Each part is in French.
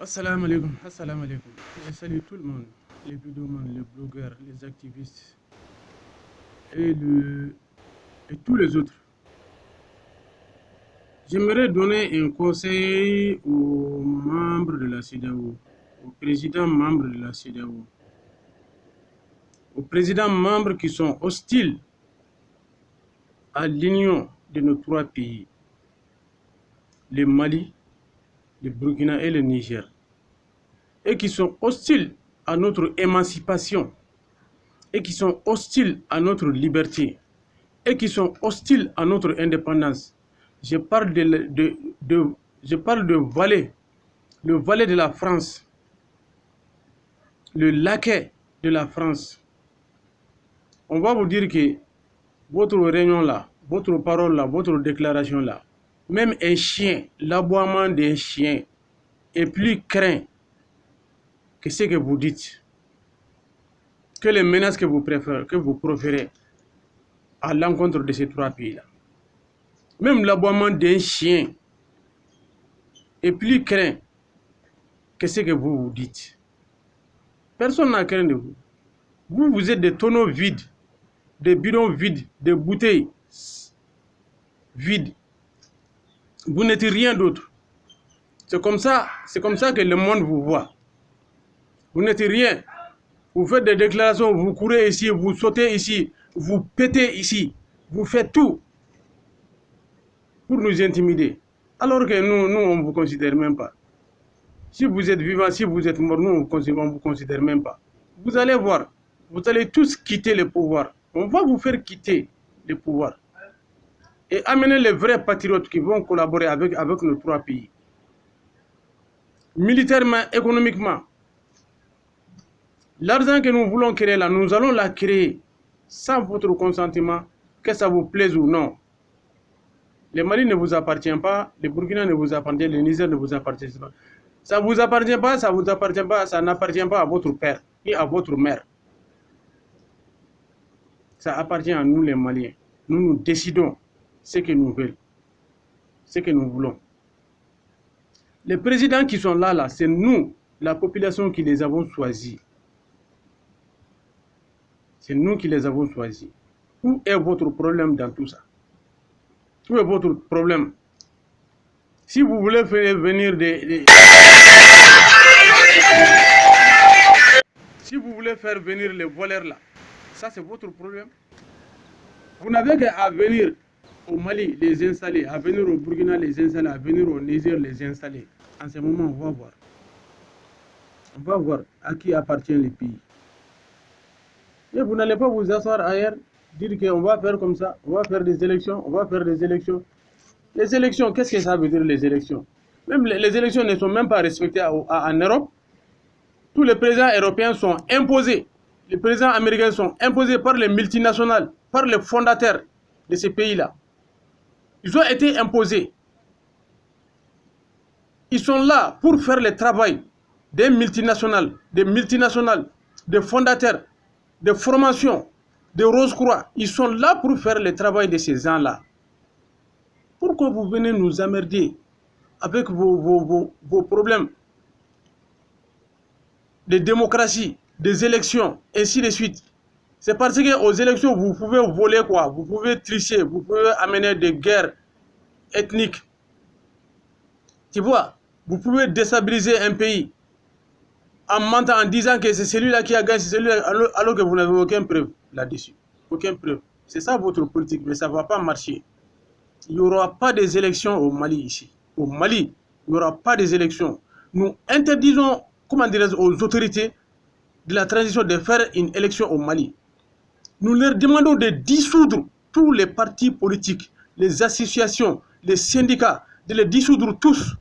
Assalamu alaikum. Je salue tout le monde, les vidéomans, les blogueurs, les activistes et tous les autres. J'aimerais donner un conseil aux membres de la CEDEAO, aux présidents membres de la CEDEAO, aux présidents membres qui sont hostiles à l'union de nos trois pays, le Mali, le Burkina et le Niger, et qui sont hostiles à notre émancipation, et qui sont hostiles à notre liberté, et qui sont hostiles à notre indépendance. Je parle de valet, le valet de la France, le laquais de la France. On va vous dire que votre réunion là, votre parole là, votre déclaration là, même un chien, l'aboiement d'un chien est plus craint que ce que vous dites, que les menaces que vous proférez à l'encontre de ces trois pays-là. Même l'aboiement d'un chien est plus craint que ce que vous dites. Personne n'a craint de vous. Vous êtes des tonneaux vides, des bidons vides, des bouteilles vides. Vous n'êtes rien d'autre. C'est comme ça que le monde vous voit. Vous n'êtes rien. Vous faites des déclarations, vous courez ici, vous sautez ici, vous pétez ici. Vous faites tout pour nous intimider. Alors que nous on ne vous considère même pas. Si vous êtes vivant, si vous êtes mort, nous on ne vous considère même pas. Vous allez voir, vous allez tous quitter le pouvoir. On va vous faire quitter le pouvoir. Et amener les vrais patriotes qui vont collaborer avec nos trois pays. Militairement, économiquement. L'argent que nous voulons créer là, nous allons la créer sans votre consentement, que ça vous plaise ou non. Le Mali ne vous appartient pas, le Burkina ne vous appartient pas, le Niger ne vous appartient pas. Ça ne vous appartient pas, ça vous appartient pas, ça n'appartient pas à votre père ni à votre mère. Ça appartient à nous les Maliens. Nous décidons ce que nous voulons, ce que nous voulons. Les présidents qui sont là, c'est nous, la population qui les avons choisis. C'est nous qui les avons choisis. Où est votre problème dans tout ça? Où est votre problème? Si vous voulez faire venir si vous voulez faire venir les voleurs là, ça c'est votre problème. Vous n'avez qu'à venir au Mali les installer, à venir au Burkina les installer, à venir au Niger les installer. En ce moment, on va voir. On va voir à qui appartient le pays. Et vous n'allez pas vous asseoir ailleurs, dire qu'on va faire comme ça, on va faire des élections, on va faire des élections. Les élections, qu'est-ce que ça veut dire les élections? Même les élections ne sont même pas respectées en Europe. Tous les présidents européens sont imposés. Les présidents américains sont imposés par les multinationales, par les fondateurs de ces pays-là. Ils ont été imposés. Ils sont là pour faire le travail des multinationales, des fondateurs, de formation, de Rose-Croix. Ils sont là pour faire le travail de ces gens-là. Pourquoi vous venez nous emmerder avec vos problèmes de démocratie, des élections, ainsi de suite? C'est parce qu'aux élections, vous pouvez voler quoi? Vous pouvez tricher, vous pouvez amener des guerres ethniques. Tu vois, vous pouvez déstabiliser un pays en mentant, en disant que c'est celui-là qui a gagné, c'est celui-là, alors que vous n'avez aucune preuve là-dessus. Aucune preuve. C'est ça votre politique, mais ça ne va pas marcher. Il n'y aura pas des élections au Mali ici. Au Mali, il n'y aura pas des élections. Nous interdisons, comment dirais-je, aux autorités de la transition de faire une élection au Mali. Nous leur demandons de dissoudre tous les partis politiques, les associations, les syndicats, de les dissoudre tous.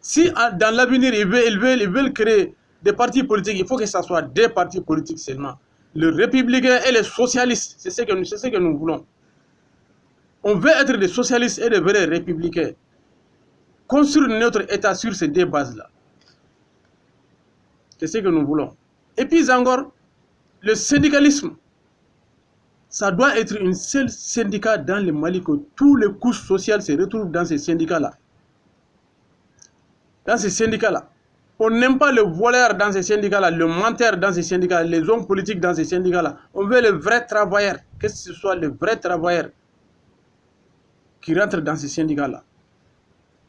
Si dans l'avenir, ils veulent créer des partis politiques, il faut que ce soit des partis politiques seulement. Les républicains et les socialistes, c'est ce que nous voulons. On veut être des socialistes et des vrais républicains. Construire notre État sur ces deux bases-là. C'est ce que nous voulons. Et puis encore, le syndicalisme, ça doit être un seul syndicat dans le Mali, que tous les couches sociales se retrouvent dans ces syndicats-là. dans ces syndicats-là. On n'aime pas le voleur dans ces syndicats-là, le menteur dans ces syndicats-là, les hommes politiques dans ces syndicats-là. On veut les vrais travailleurs, que ce soit les vrais travailleurs qui rentrent dans ces syndicats-là.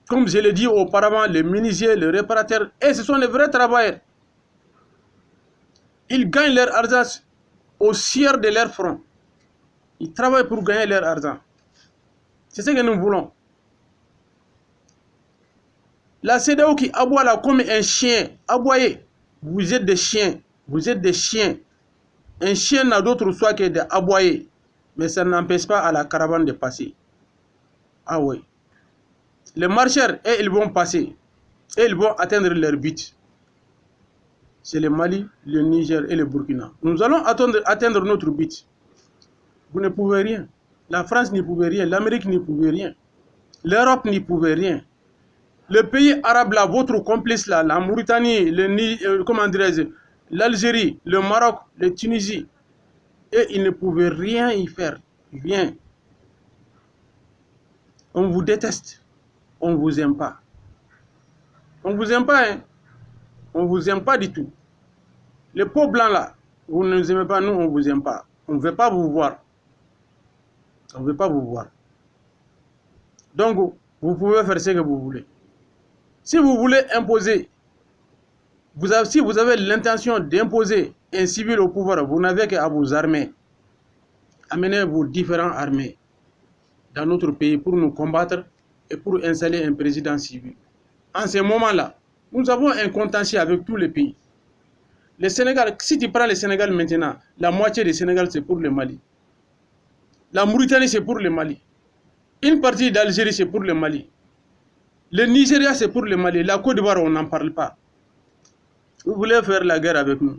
Comme je l'ai dit auparavant, les menuisiers, les réparateurs, et ce sont les vrais travailleurs. Ils gagnent leur argent au sueur de leur front. Ils travaillent pour gagner leur argent. C'est ce que nous voulons. La CEDEAO qui aboie là comme un chien, aboyez. Vous êtes des chiens. Vous êtes des chiens. Un chien n'a d'autre choix que d'aboyer. Mais ça n'empêche pas à la caravane de passer. Ah oui. Les marcheurs, et ils vont passer. Et ils vont atteindre leur but. C'est le Mali, le Niger et le Burkina. Nous allons atteindre notre but. Vous ne pouvez rien. La France n'y pouvait rien. L'Amérique n'y pouvait rien. L'Europe n'y pouvait rien. Le pays arabe là, votre complice là, la Mauritanie, l'Algérie, le Maroc, la Tunisie, et ils ne pouvaient rien y faire. Rien. On vous déteste. On ne vous aime pas. On ne vous aime pas, hein. On ne vous aime pas du tout. Les peaux blancs là, vous ne nous aimez pas, nous on ne vous aime pas. On ne veut pas vous voir. On ne veut pas vous voir. Donc, vous pouvez faire ce que vous voulez. Si vous voulez imposer, si vous avez l'intention d'imposer un civil au pouvoir, vous n'avez qu'à vous armer. Amenez vos différentes armées dans notre pays pour nous combattre et pour installer un président civil. En ce moment-là, nous avons un contentieux avec tous les pays. Le Sénégal, si tu prends le Sénégal maintenant, la moitié du Sénégal c'est pour le Mali. La Mauritanie c'est pour le Mali. Une partie d'Algérie c'est pour le Mali. Le Nigeria c'est pour le Mali. La Côte d'Ivoire on n'en parle pas. Vous voulez faire la guerre avec nous?